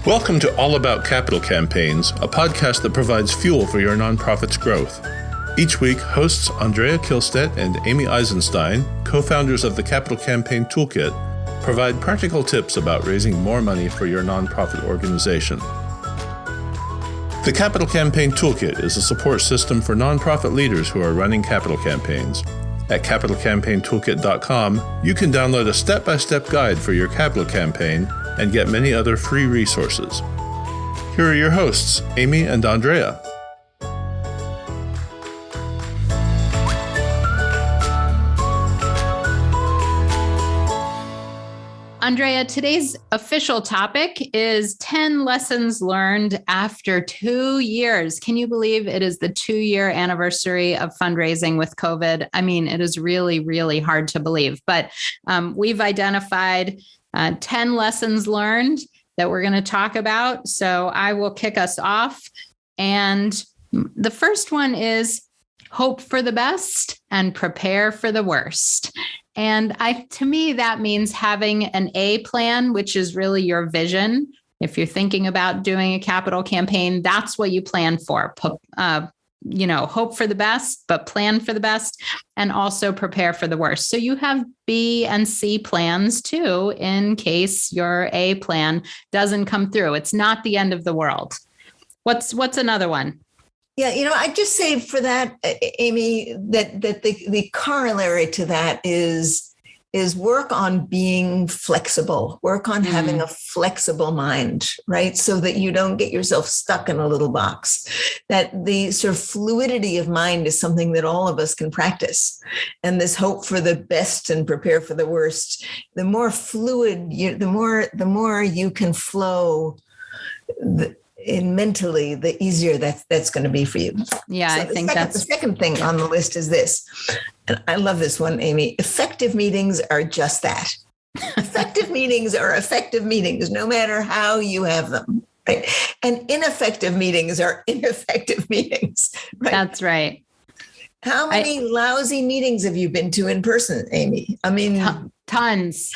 Welcome to All About Capital Campaigns, a podcast that provides fuel for your nonprofit's growth. Each week, hosts Andrea Kihlstedt and Amy Eisenstein, co-founders of the Capital Campaign Toolkit, provide practical tips about raising more money for your nonprofit organization. The Capital Campaign Toolkit is a support system for nonprofit leaders who are running capital campaigns. At capitalcampaigntoolkit.com, you can download a step-by-step guide for your capital campaign and get many other free resources. Here are your hosts, Amy and Andrea. Andrea, today's official topic is 10 lessons learned after 2 years. Can you believe it is the 2-year anniversary of fundraising with COVID? I mean, it is really, really hard to believe, but we've identified 10 lessons learned that we're going to talk about. So I will kick us off. And the first one is hope for the best and prepare for the worst. And to me, that means having an A plan, which is really your vision. If you're thinking about doing a capital campaign, that's what you plan for. Hope for the best, but plan for the best, and also prepare for the worst. So you have B and C plans too, in case your A plan doesn't come through. It's not the end of the world. What's another one? Yeah, I just say for that, Amy, that the corollary to that is work on being flexible, work on having a flexible mind, right? So that you don't get yourself stuck in a little box. That the sort of fluidity of mind is something that all of us can practice. And this hope for the best and prepare for the worst, the more fluid, the more you can flow mentally, the easier that's going to be for you. Yeah, so I think that's the second thing on the list is this. And I love this one, Amy. Effective meetings are just that. Effective meetings are effective meetings, no matter how you have them. Right? And ineffective meetings are ineffective meetings. Right? That's right. How many lousy meetings have you been to in person, Amy? I mean, tons,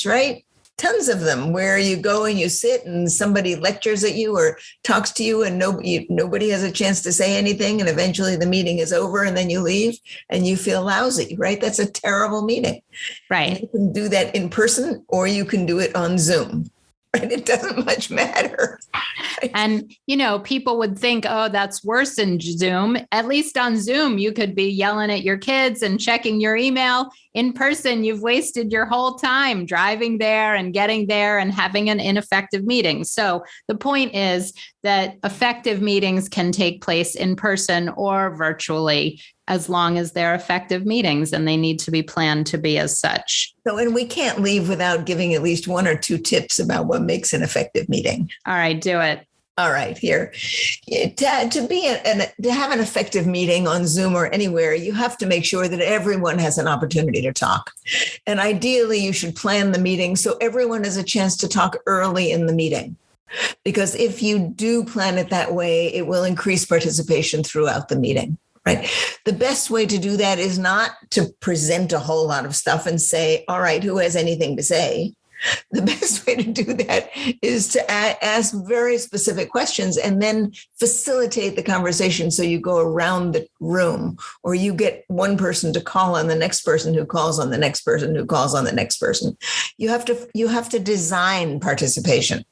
right? Tons of them where you go and you sit and somebody lectures at you or talks to you and nobody has a chance to say anything. And eventually the meeting is over and then you leave and you feel lousy, right? That's a terrible meeting. Right. And you can do that in person or you can do it on Zoom. Right? It doesn't much matter. Right? And, people would think, oh, that's worse in Zoom. At least on Zoom, you could be yelling at your kids and checking your email. In person, you've wasted your whole time driving there and getting there and having an ineffective meeting. So the point is that effective meetings can take place in person or virtually, as long as they're effective meetings, and they need to be planned to be as such. So, and we can't leave without giving at least 1 or 2 tips about what makes an effective meeting. All right, do it. All right, here. To have an effective meeting on Zoom or anywhere, you have to make sure that everyone has an opportunity to talk. And ideally, you should plan the meeting so everyone has a chance to talk early in the meeting. Because if you do plan it that way, it will increase participation throughout the meeting. Right. The best way to do that is not to present a whole lot of stuff and say, all right, who has anything to say? The best way to do that is to ask very specific questions and then facilitate the conversation. So you go around the room or you get one person to call on the next person who calls on the next person who calls on the next person. You have to design participation.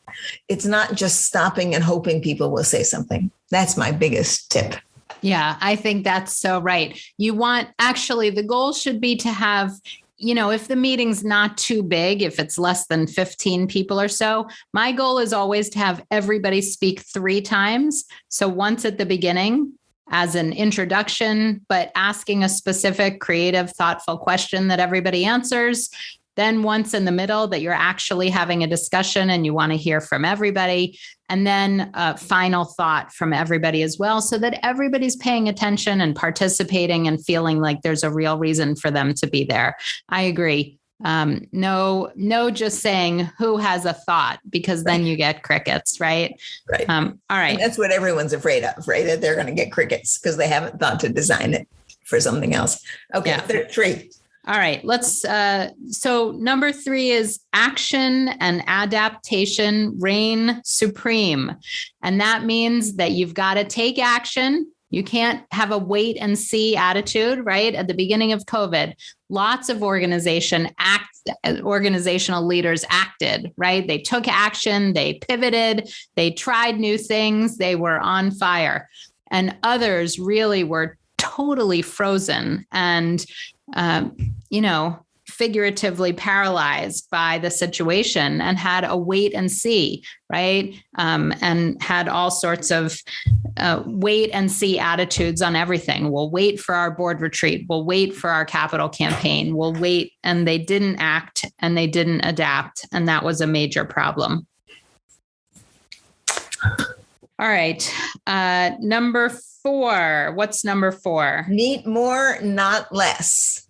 It's not just stopping and hoping people will say something. That's my biggest tip. Yeah, I think that's so right. The goal should be to have, if the meeting's not too big, if it's less than 15 people or so, my goal is always to have everybody speak 3 times. So once at the beginning as an introduction, but asking a specific, creative, thoughtful question that everybody answers. Then once in the middle that you're actually having a discussion and you want to hear from everybody. And then a final thought from everybody as well, so that everybody's paying attention and participating and feeling like there's a real reason for them to be there. I agree. No, just saying who has a thought, because then you get crickets, right? Right. All right. And that's what everyone's afraid of, right? That they're going to get crickets because they haven't thought to design it for something else. Okay. Yeah. 3. All right, so number 3 is action and adaptation reign supreme. And that means that you've got to take action. You can't have a wait and see attitude, right? At the beginning of COVID, lots of organizational leaders acted, right? They took action, they pivoted, they tried new things, they were on fire. And others really were totally frozen and figuratively paralyzed by the situation and had a wait and see, right? And had all sorts of wait and see attitudes on everything. We'll wait for our board retreat. We'll wait for our capital campaign. We'll wait. And they didn't act and they didn't adapt. And that was a major problem. All right. Number 4. What's number 4? Meet more, not less.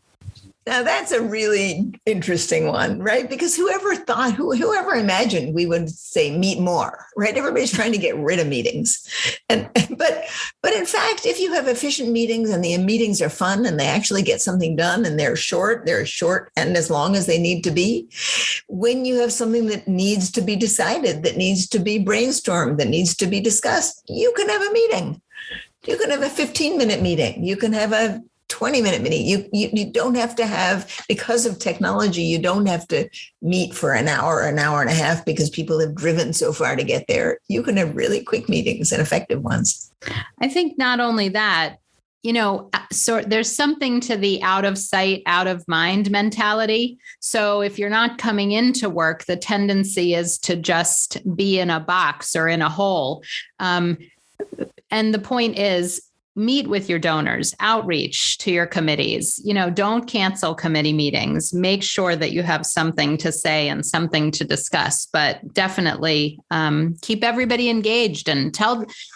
Now, that's a really interesting one, right? Because whoever imagined we would say meet more, right? Everybody's trying to get rid of meetings. But in fact, if you have efficient meetings and the meetings are fun and they actually get something done and they're short and as long as they need to be, when you have something that needs to be decided, that needs to be brainstormed, that needs to be discussed, you can have a meeting. You can have a 15-minute meeting. You can have a 20-minute meeting. You don't have to have, because of technology, you don't have to meet for an hour and a half because people have driven so far to get there. You can have really quick meetings and effective ones. I think not only that, so there's something to the out of sight, out of mind mentality. So if you're not coming into work, the tendency is to just be in a box or in a hole. And the point is, meet with your donors, outreach to your committees, don't cancel committee meetings, make sure that you have something to say and something to discuss, but definitely keep everybody engaged and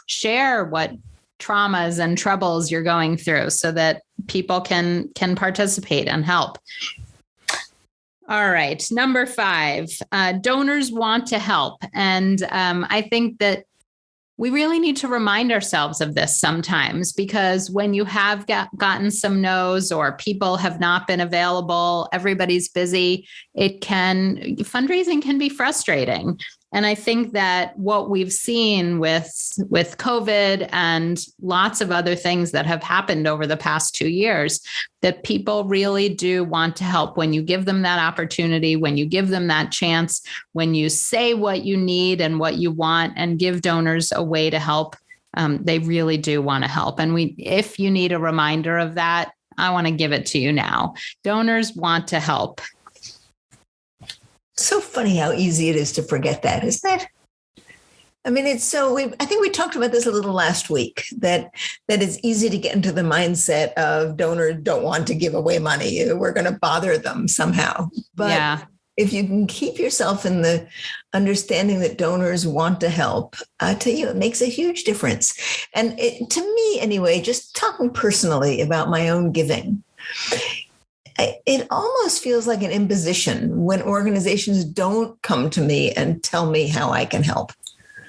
share what traumas and troubles you're going through so that people can participate and help. All right. Number 5, donors want to help. And I think that we really need to remind ourselves of this sometimes, because when you have gotten some no's or people have not been available, everybody's busy, fundraising can be frustrating. And I think that what we've seen with COVID and lots of other things that have happened over the past 2 years, that people really do want to help when you give them that opportunity, when you give them that chance, when you say what you need and what you want and give donors a way to help, they really do want to help. And if you need a reminder of that, I want to give it to you now. Donors want to help. So funny how easy it is to forget that, isn't it? I mean, I think we talked about this a little last week, that it's easy to get into the mindset of donors don't want to give away money. We're going to bother them somehow. But if you can keep yourself in the understanding that donors want to help, I tell you, it makes a huge difference. And to me, anyway, just talking personally about my own giving, it almost feels like an imposition when organizations don't come to me and tell me how I can help.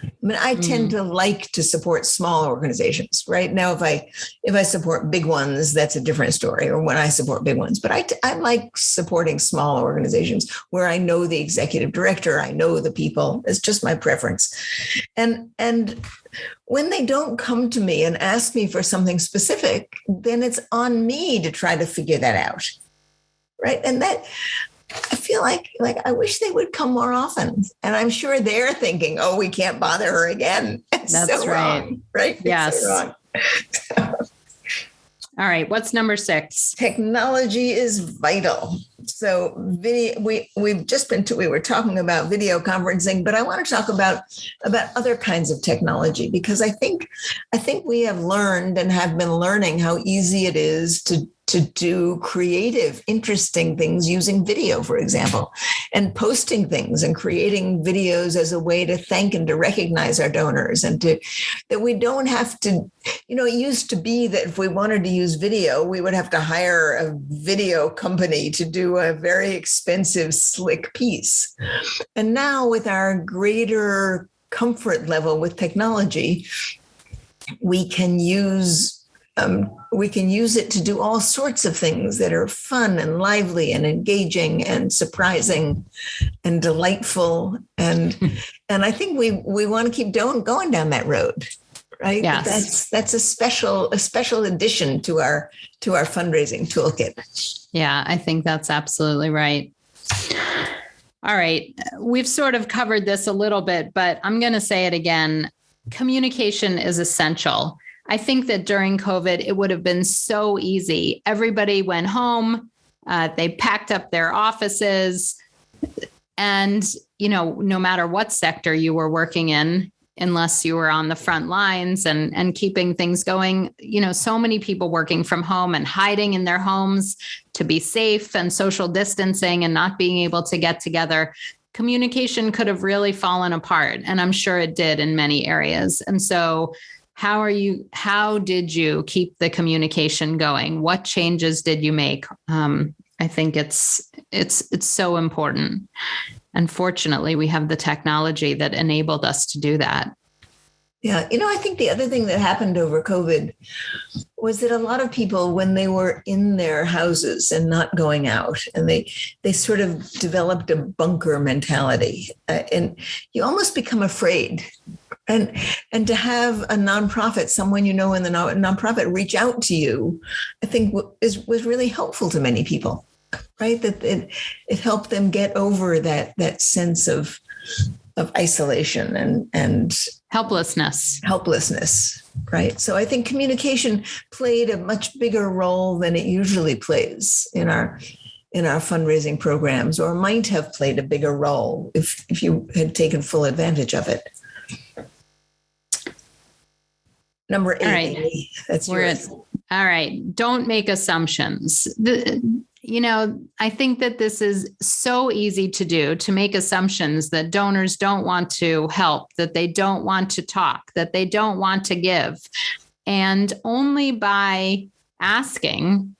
I mean, I tend to like to support small organizations, right? Now, if I support big ones, that's a different story, or when I support big ones. But I like supporting small organizations where I know the executive director, I know the people. It's just my preference. And when they don't come to me and ask me for something specific, then it's on me to try to figure that out. Right. And that I feel like I wish they would come more often. And I'm sure they're thinking, oh, we can't bother her again. It's That's so right. Wrong, right? Yes. It's so wrong. All right. What's number 6? Technology is vital. So video, we were talking about video conferencing, but I want to talk about other kinds of technology, because I think we have learned and have been learning how easy it is to do creative, interesting things using video, for example, and posting things and creating videos as a way to thank and to recognize our donors, and that we don't have to, it used to be that if we wanted to use video, we would have to hire a video company to do a very expensive, slick piece. And now with our greater comfort level with technology, we can use we can use it to do all sorts of things that are fun and lively and engaging and surprising and delightful. And I think we want to keep going down that road, right? Yes. That's a special addition to our fundraising toolkit. Yeah, I think that's absolutely right. All right. We've sort of covered this a little bit, but I'm going to say it again. Communication is essential. I think that during COVID, it would have been so easy. Everybody went home. They packed up their offices. And, no matter what sector you were working in, unless you were on the front lines and keeping things going, so many people working from home and hiding in their homes to be safe and social distancing and not being able to get together. Communication could have really fallen apart. And I'm sure it did in many areas. And so how did you keep the communication going? What changes did you make? I think it's so important. And fortunately, we have the technology that enabled us to do that. Yeah. I think the other thing that happened over COVID was that a lot of people, when they were in their houses and not going out, and they sort of developed a bunker mentality, and you almost become afraid. And to have a nonprofit, someone in the nonprofit reach out to you, I think was really helpful to many people, right? That it helped them get over that sense of isolation and helplessness, right? So I think communication played a much bigger role than it usually plays in our fundraising programs, or might have played a bigger role if you had taken full advantage of it. Number 8, all right. Amy, that's yours. All right. Don't make assumptions. I think that this is so easy to do, to make assumptions that donors don't want to help, that they don't want to talk, that they don't want to give. And only by asking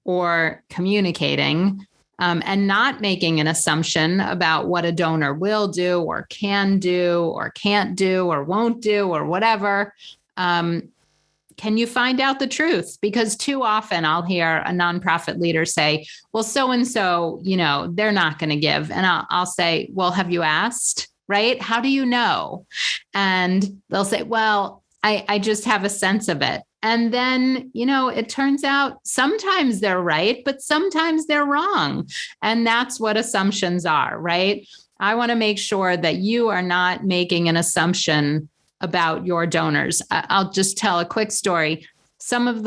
or communicating and not making an assumption about what a donor will do or can do or can't do or won't do or whatever, can you find out the truth? Because too often I'll hear a nonprofit leader say, well, so-and-so, they're not going to give. And I'll say, well, have you asked? Right? How do you know? And they'll say, well, I just have a sense of it. And then, it turns out sometimes they're right, but sometimes they're wrong. And that's what assumptions are, right? I want to make sure that you are not making an assumption about your donors. I'll just tell a quick story. 2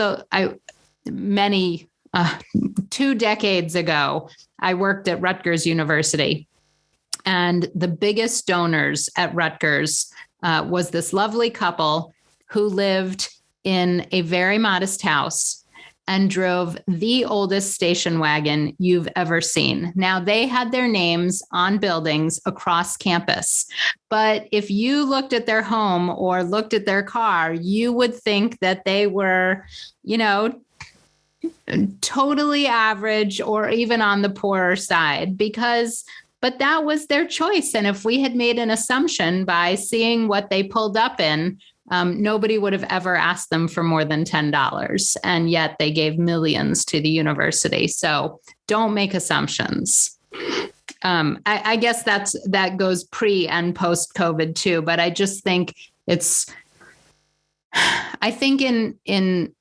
decades ago, I worked at Rutgers University, and the biggest donors at Rutgers was this lovely couple who lived in a very modest house and drove the oldest station wagon you've ever seen. Now, they had their names on buildings across campus, but if you looked at their home or looked at their car, you would think that they were, totally average or even on the poorer side, but that was their choice. And if we had made an assumption by seeing what they pulled up in, nobody would have ever asked them for more than $10. And yet they gave millions to the university. So don't make assumptions. I guess that goes pre and post COVID too. But I just think I think in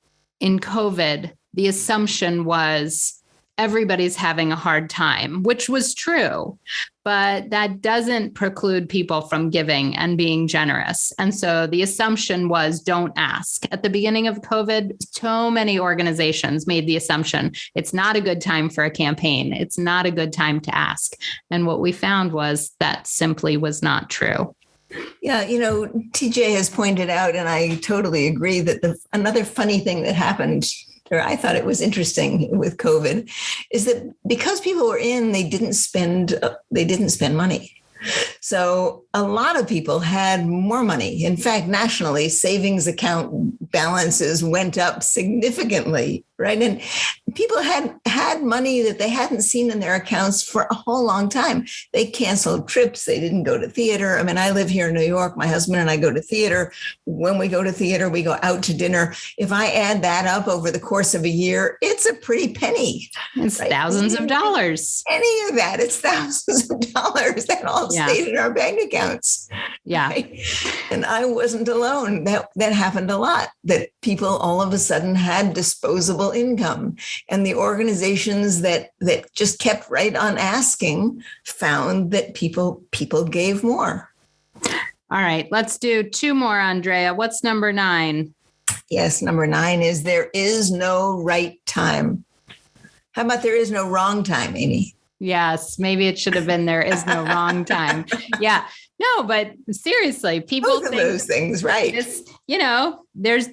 COVID, the assumption was everybody's having a hard time, which was true, but that doesn't preclude people from giving and being generous. And so the assumption was don't ask. At the beginning of COVID, so many organizations made the assumption it's not a good time for a campaign. It's not a good time to ask. And what we found was that simply was not true. Yeah, TJ has pointed out, and I totally agree, that another funny thing that happened, or I thought it was interesting with COVID, is that because people were in, they didn't spend money. So a lot of people had more money. In fact, nationally, savings account balances went up significantly, right? And people had money that they hadn't seen in their accounts for a whole long time. They canceled trips. They didn't go to theater. I mean, I live here in New York. My husband and I go to theater. When we go to theater, we go out to dinner. If I add that up over the course of a year, it's a pretty penny. It's right? Thousands of dollars. Any of that, it's thousands of dollars that all stayed in our bank accounts. Yeah. Right? And I wasn't alone. That happened a lot, that people all of a sudden had disposable income. And the organizations that just kept right on asking found that people gave more. All right, let's do two more, Andrea. What's number 9? Yes, number 9 is there is no right time. How about there is no wrong time, Amy? Yes, maybe it should have been there is no wrong time. Yeah. No, but seriously, people both of those things, right? This,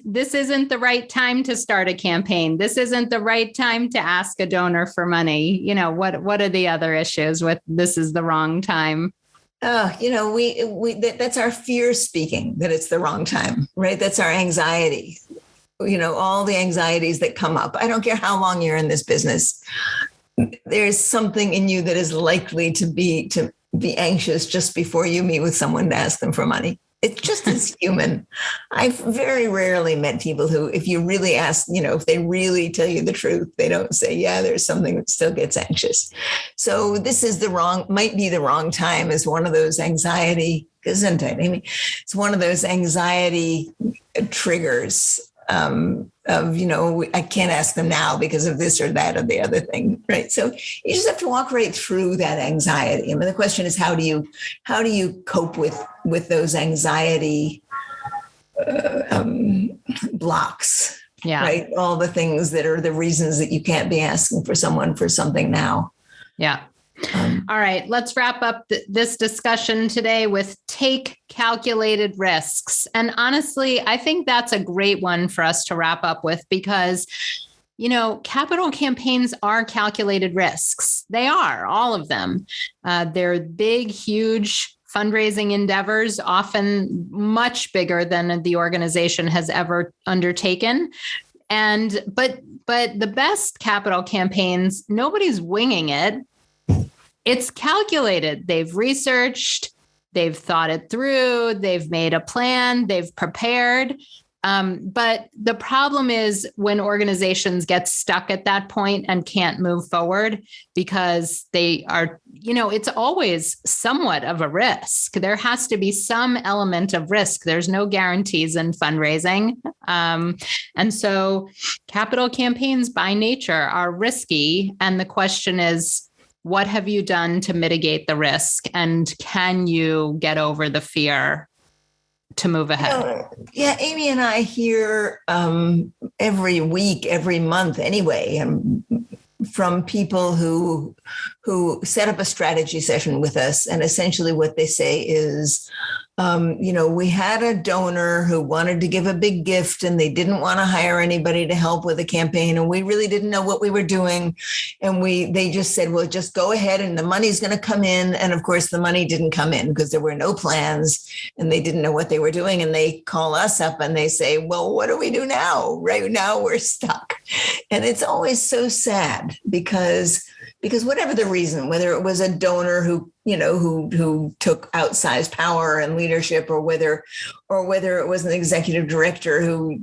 this isn't the right time to start a campaign. This isn't the right time to ask a donor for money. What are the other issues with this is the wrong time? That's our fear speaking, that it's the wrong time, right? That's our anxiety. All the anxieties that come up. I don't care how long you're in this business. There's something in you that is likely to be anxious just before you meet with someone to ask them for money. It's just as human. I've very rarely met people who, if you really ask, if they really tell you the truth, they don't say, yeah, there's something that still gets anxious. So this is might be the wrong time is one of those anxiety, isn't it, Amy? It's one of those anxiety triggers I can't ask them now because of this or that or the other thing, right? So you just have to walk right through that anxiety. I mean, the question is, how do you cope with those anxiety blocks, yeah, right? All the things that are the reasons that you can't be asking for someone for something now. Yeah. All right, let's wrap up this discussion today with take calculated risks. And honestly, I think that's a great one for us to wrap up with because, capital campaigns are calculated risks. They are, all of them. They're big, huge fundraising endeavors, often much bigger than the organization has ever undertaken. But the best capital campaigns, nobody's winging it. It's calculated. They've researched, they've thought it through, they've made a plan, they've prepared. But the problem is when organizations get stuck at that point and can't move forward because they are, it's always somewhat of a risk. There has to be some element of risk. There's no guarantees in fundraising. And so capital campaigns by nature are risky. And the question is, what have you done to mitigate the risk? And can you get over the fear to move ahead? Yeah, Amy and I hear every week, every month anyway, from people who set up a strategy session with us. And essentially what they say is, we had a donor who wanted to give a big gift and they didn't want to hire anybody to help with the campaign. And we really didn't know what we were doing. And they just said, well, just go ahead and the money's going to come in. And of course, the money didn't come in because there were no plans and they didn't know what they were doing. And they call us up and they say, well, what do we do now? Right now we're stuck. And it's always so sad because whatever the reason, whether it was a donor who took outsized power and leadership, or whether it was an executive director who,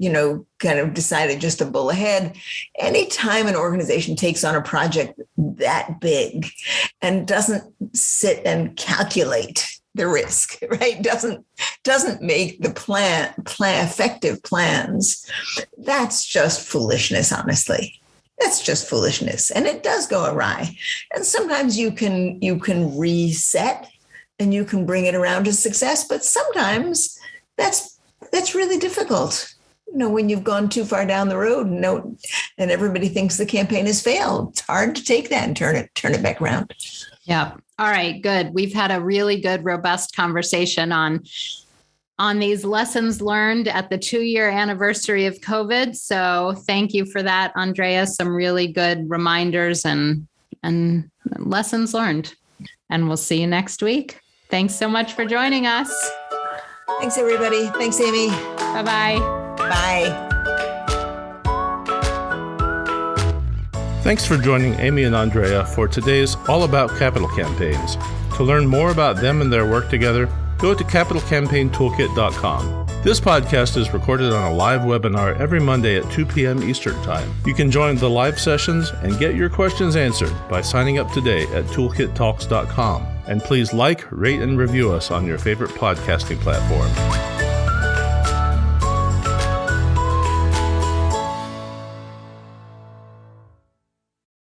kind of decided just to bull ahead. Anytime an organization takes on a project that big and doesn't sit and calculate the risk, right? Doesn't make the plan effective plans. That's just foolishness, honestly. That's just foolishness. And it does go awry. And sometimes you can reset and you can bring it around to success. But sometimes that's really difficult. When you've gone too far down the road and everybody thinks the campaign has failed, it's hard to take that and turn it back around. Yeah. All right, good. We've had a really good, robust conversation on these lessons learned at the 2-year anniversary of COVID. So thank you for that, Andrea. Some really good reminders and lessons learned. And we'll see you next week. Thanks so much for joining us. Thanks, everybody. Thanks, Amy. Bye-bye. Bye. Thanks for joining Amy and Andrea for today's All About Capital Campaigns. To learn more about them and their work together, go to capitalcampaigntoolkit.com. This podcast is recorded on a live webinar every Monday at 2 p.m. Eastern Time. You can join the live sessions and get your questions answered by signing up today at toolkittalks.com. And please like, rate, and review us on your favorite podcasting platform.